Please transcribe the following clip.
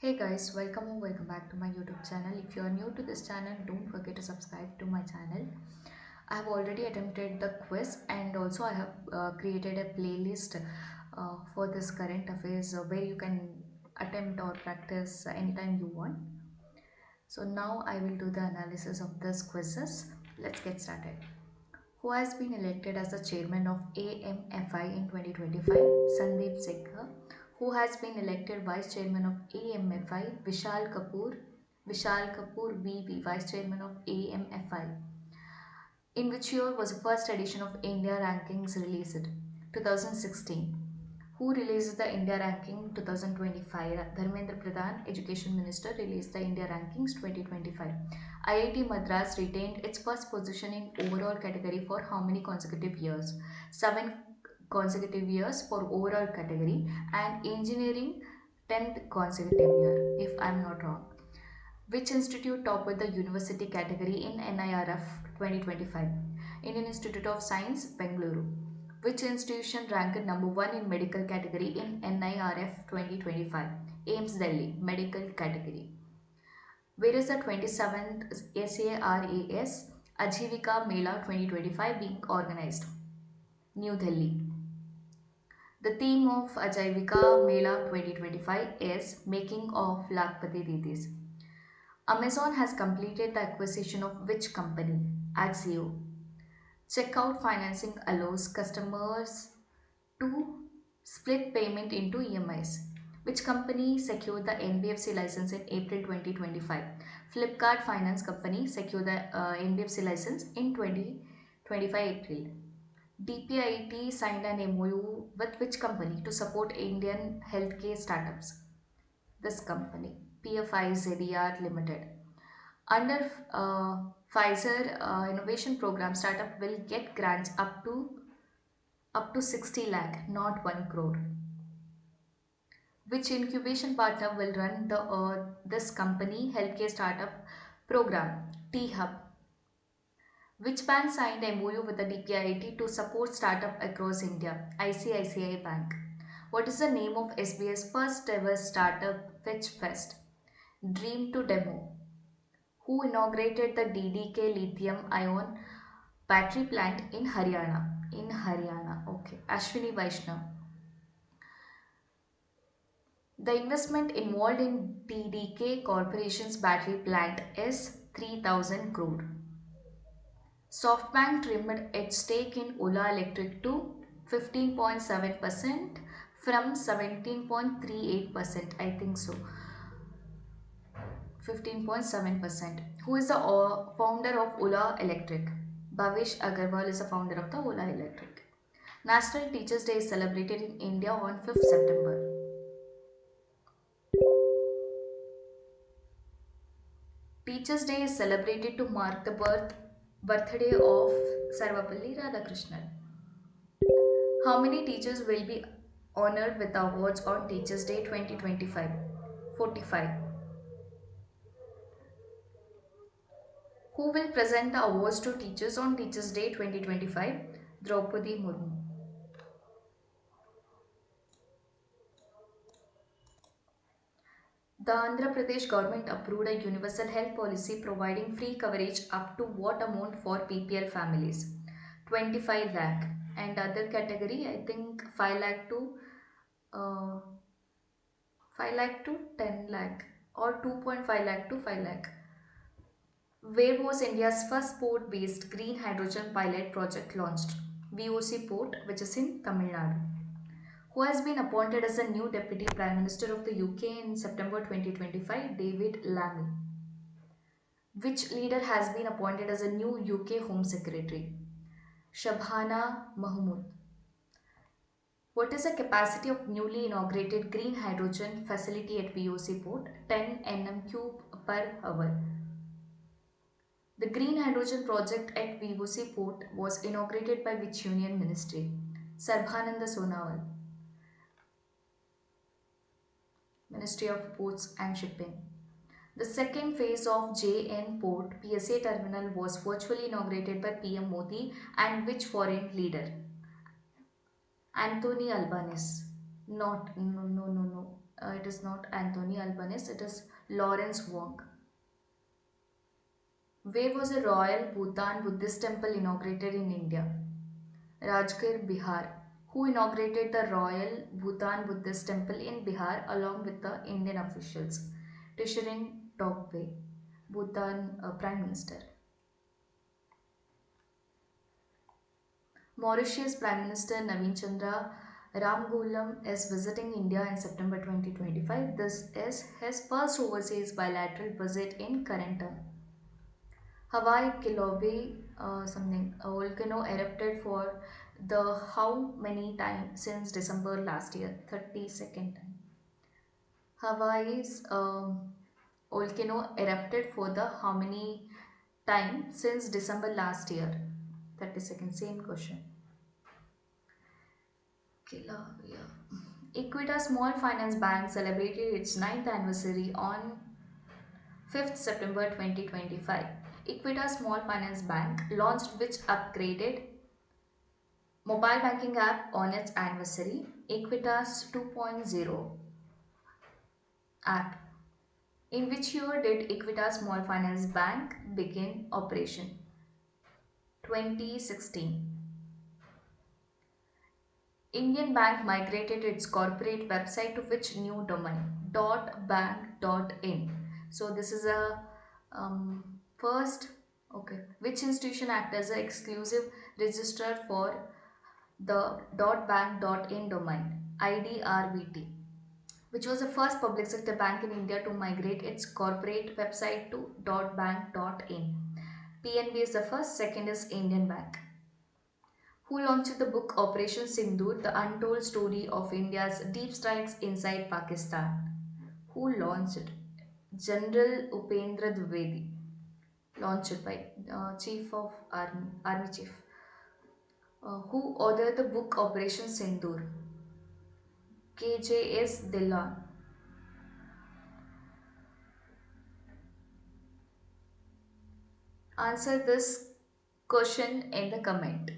Hey guys, welcome or welcome back to my YouTube channel. If you are new to this channel, don't forget to subscribe to my channel. I have already attempted the quiz and also I have created a playlist for this current affairs where you can attempt or practice anytime you want. So now I will do the analysis of this quizzes. Let's get started. Who has been elected as the chairman of AMFI in 2025? Sandeep Sikka. Who has been elected vice chairman of AMFI? Vishal Kapoor. Vishal Kapoor VV, vice chairman of AMFI. In which year was the first edition of India Rankings released? 2016. Who released the India Ranking 2025? Dharmendra Pradhan, Education Minister, released the India Rankings 2025. IIT Madras retained its first position in overall category for how many consecutive years? 7 consecutive years for overall category, and engineering 10th consecutive year, if I am not wrong. Which institute topped the university category in NIRF 2025? Indian Institute of Science, Bengaluru. Which institution ranked number 1 in medical category in NIRF 2025? AIMS Delhi, medical category. Where is the 27th SARAS Ajivika Mela 2025 being organized? New Delhi. The theme of Ajivika Mela 2025 is Making of Lakpati Didis. Amazon has completed the acquisition of which company? Axio. Checkout financing allows customers to split payment into EMIs. Which company secured the NBFC license in April 2025? Flipkart Finance Company secured the NBFC license in 2025 April. DPIT signed an MOU with which company to support Indian healthcare startups? This company, PFI ZDR Limited. Under Pfizer innovation program, startup will get grants up to 60 lakh, not 1 crore. Which incubation partner will run this company healthcare startup program? T-Hub. Which bank signed MOU with the DPIIT to support startup across India? ICICI Bank. What is the name of SBI's first ever startup Pitch Fest? Dream to Demo. Who inaugurated the DDK lithium ion battery plant in Haryana? In Haryana, okay. Ashwini Vaishnav. The investment involved in DDK Corporation's battery plant is 3,000 crore. SoftBank trimmed its stake in Ola Electric to 15.7% from 17.38%. I think so. 15.7%. Who is the founder of Ola Electric? Bhavish Agarwal is the founder of the Ola Electric. National Teachers' Day is celebrated in India on 5th September. Teachers' Day is celebrated to mark the birthday of Sarvapalli Radhakrishnan. How many teachers will be honored with awards on Teachers' Day 2025? 45. Who will present the awards to teachers on Teachers' Day 2025? Draupadi Murmu. The Andhra Pradesh government approved a universal health policy providing free coverage up to what amount for PPL families? 25 lakh. And other category, I think 5 lakh to uh, 5 lakh to 10 lakh or 2.5 lakh to 5 lakh. Where was India's first port-based green hydrogen pilot project launched? VOC port, which is in Tamil Nadu. Who has been appointed as the new Deputy Prime Minister of the UK in September 2025? David Lammy. Which leader has been appointed as a new UK Home Secretary? Shabhana Mahmood. What is the capacity of newly inaugurated green hydrogen facility at VOC port? 10 nm cube per hour. The green hydrogen project at VOC port was inaugurated by which union ministry? Sarbananda Sonowal. Ministry of Ports and Shipping. The second phase of JN Port PSA terminal was virtually inaugurated by PM Modi and which foreign leader? Anthony Albanese. Not, no. It is not Anthony Albanese, it is Lawrence Wong. Where was a royal Bhutan Buddhist temple inaugurated in India? Rajgir, Bihar. Who inaugurated the royal Bhutan Buddhist temple in Bihar along with the Indian officials? Tisharing Tokbe, Bhutan Prime Minister. Mauritius Prime Minister Naveen Chandra Ramgoolam is visiting India in September 2025. This is his first overseas bilateral visit in current term. Hawaii Kilauea something a volcano erupted for the how many times since December last year? 32nd time. Hawaii's volcano erupted for the how many time since December last year? 32nd. Same question. Kilauea. Equita Small Finance Bank celebrated its ninth anniversary on 5th September 2025. Equita Small Finance Bank launched which upgraded mobile banking app on its anniversary? Equitas 2.0 app. In which year did Equita Small Finance Bank begin operation? 2016. Indian Bank migrated its corporate website to which new domain? .bank.in. So this is a first. Okay. Which institution acts as an exclusive registrar for the .bank.in domain? IDRBT, which was the first public sector bank in India to migrate its corporate website to .bank.in. PNB is the first, second is Indian Bank. Who launched the book Operation Sindoor, the untold story of India's deep strikes inside Pakistan? Who launched it? General Upendra Dwivedi, launched by Chief of Army Chief. Who authored the book Operation Sindoor? KJS Dhillon. Answer this question in the comment.